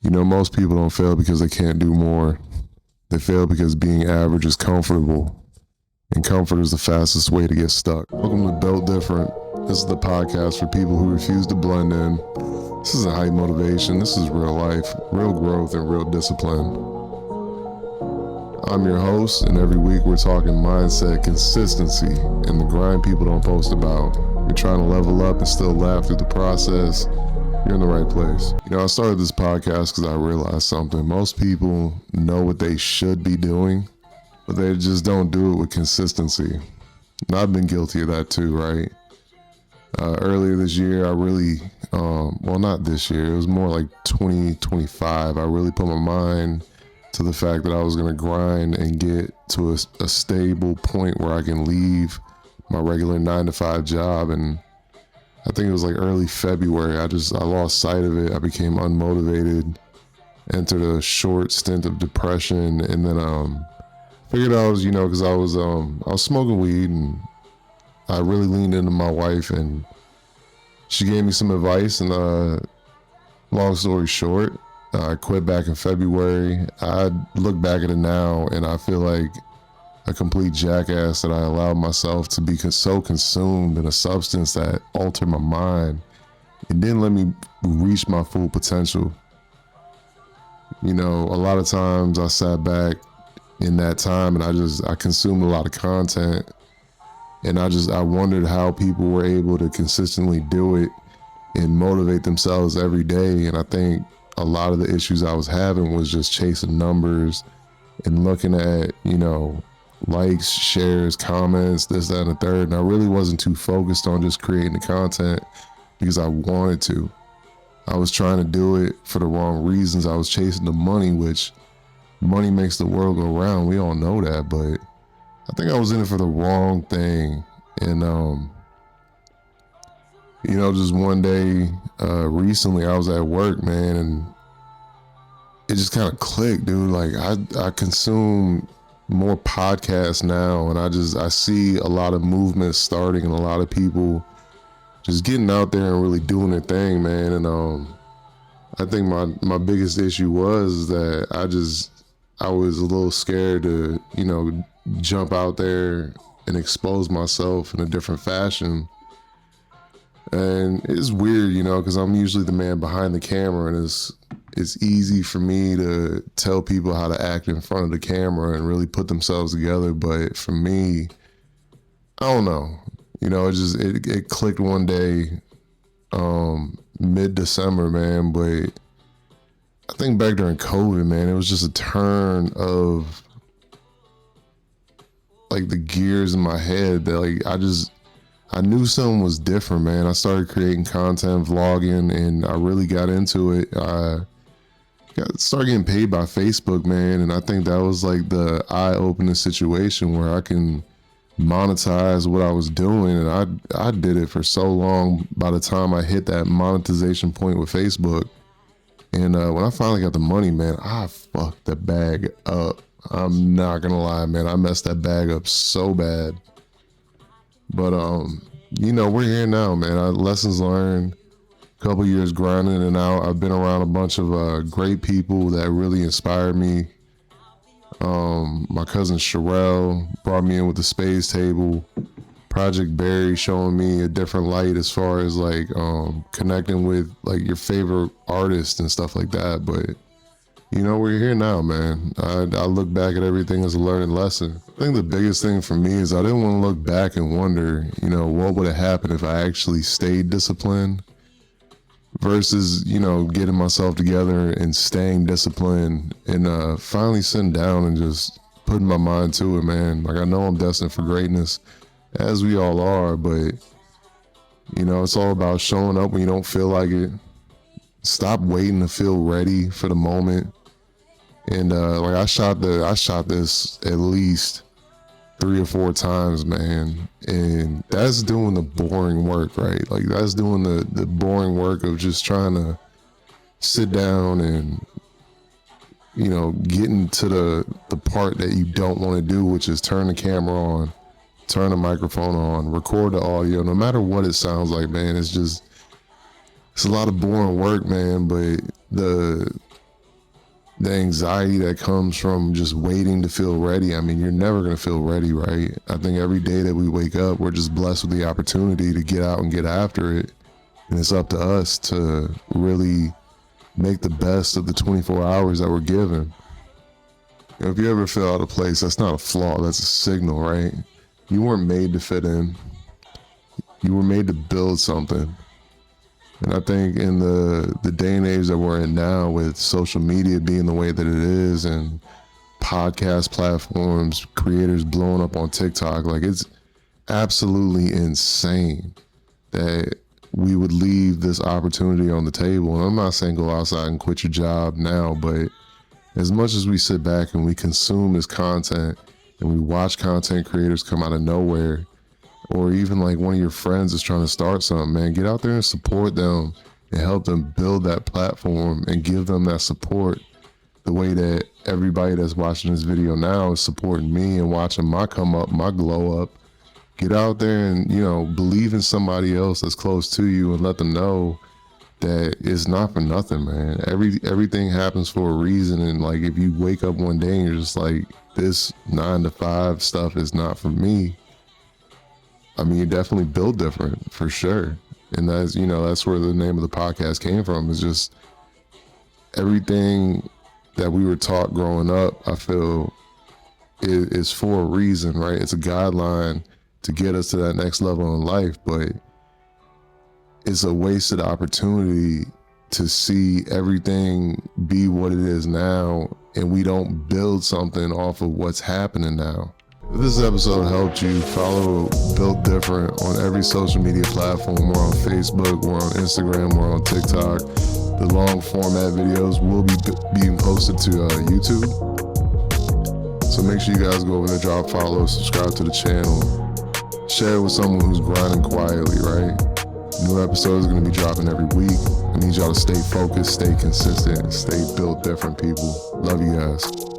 Most people don't fail because they can't do more. They fail because being average is comfortable, and comfort is the fastest way to get stuck. Welcome to Built Different. This is the podcast for people who refuse to blend in. This isn't hype motivation. This is real life, real growth, and real discipline. I'm your host, and every week we're talking mindset, consistency, and the grind people don't post about. You're trying to level up and still laugh through the process. You're in the right place. I started this podcast because I realized something. Most people know what they should be doing, but they just don't do it with consistency. And I've been guilty of that too, right? Earlier this year, I really, not this year, it was more like 2025. I really put my mind to the fact that I was going to grind and get to a stable point where I can leave my regular 9-to-5 job. And I think it was like early February. I lost sight of it. I became unmotivated, entered a short stint of depression, and then figured I was, because I was smoking weed, and I really leaned into my wife, and she gave me some advice. And long story short, I quit back in February. I look back at it now, and I feel like a complete jackass that I allowed myself to be so consumed in a substance that altered my mind. It didn't let me reach my full potential. A lot of times I sat back in that time and I consumed a lot of content, and I wondered how people were able to consistently do it and motivate themselves every day. And I think a lot of the issues I was having was just chasing numbers and looking at, likes, shares, comments, this, that, and the third. And I really wasn't too focused on just creating the content because I wanted to. I was trying to do it for the wrong reasons. I was chasing the money, which money makes the world go round. We all know that, but I think I was in it for the wrong thing. And, just one day, recently I was at work, man, and it just kind of clicked, dude. Like I consume more podcasts now, and I see a lot of movement starting and a lot of people just getting out there and really doing their thing, man. And I think my biggest issue was that I was a little scared to jump out there and expose myself in a different fashion. And it's weird, because I'm usually the man behind the camera, and it's easy for me to tell people how to act in front of the camera and really put themselves together. But for me, I don't know. It clicked one day, mid-December, man. But I think back during COVID, man, it was just a turn of like the gears in my head that I knew something was different, man. I started creating content, vlogging, and I really got into it. I started getting paid by Facebook, man, and I think that was like the eye-opening situation where I can monetize what I was doing. And I did it for so long. By the time I hit that monetization point with Facebook, and when I finally got the money, man, I fucked the bag up. I'm not gonna lie, man. I messed that bag up so bad. But we're here now, man. Lessons learned. Couple years grinding and out. I've been around a bunch of great people that really inspired me. My cousin Sherelle brought me in with the Spades Table. Project Barry showing me a different light as far as connecting with your favorite artists and stuff like that. But we're here now, man. I look back at everything as a learning lesson. I think the biggest thing for me is I didn't want to look back and wonder, what would have happened if I actually stayed disciplined versus, getting myself together and staying disciplined and finally sitting down and just putting my mind to it, man. I know I'm destined for greatness, as we all are, but, it's all about showing up when you don't feel like it. Stop waiting to feel ready for the moment. And I shot this at least 3 or 4 times, man. And that's doing the boring work, right? That's doing the boring work of just trying to sit down and, getting to the part that you don't want to do, which is turn the camera on, turn the microphone on, record the audio, no matter what it sounds like, man. It's a lot of boring work, man. But the anxiety that comes from just waiting to feel ready. I mean, you're never going to feel ready, right? I think every day that we wake up, we're just blessed with the opportunity to get out and get after it. And it's up to us to really make the best of the 24 hours that we're given. You know, if you ever feel out of place, that's not a flaw, that's a signal, right? You weren't made to fit in. You were made to build something. And I think in the day and age that we're in now, with social media being the way that it is and podcast platforms, creators blowing up on TikTok, like, it's absolutely insane that we would leave this opportunity on the table. And I'm not saying go outside and quit your job now, but as much as we sit back and we consume this content and we watch content creators come out of nowhere, or even like one of your friends is trying to start something, man, get out there and support them and help them build that platform and give them that support the way that everybody that's watching this video now is supporting me and watching my come up, my glow up. Get out there and, you know, believe in somebody else that's close to you and let them know that it's not for nothing, man. Everything happens for a reason. And like, if you wake up one day and you're just like, this 9 to 5 stuff is not for me, I mean, you definitely build different, for sure. And that's, you know, that's where the name of the podcast came from. Is just everything that we were taught growing up, I feel is for a reason, right? It's a guideline to get us to that next level in life, but it's a wasted opportunity to see everything be what it is now, and we don't build something off of what's happening now. If this episode helped you, follow Built Different on every social media platform. We're on Facebook, we're on Instagram, we're on TikTok. The long format videos will be being posted to YouTube. So make sure you guys go over there, drop follow, subscribe to the channel, share it with someone who's grinding quietly, right? New episodes are going to be dropping every week. I need y'all to stay focused, stay consistent, and stay built different, people. Love you guys.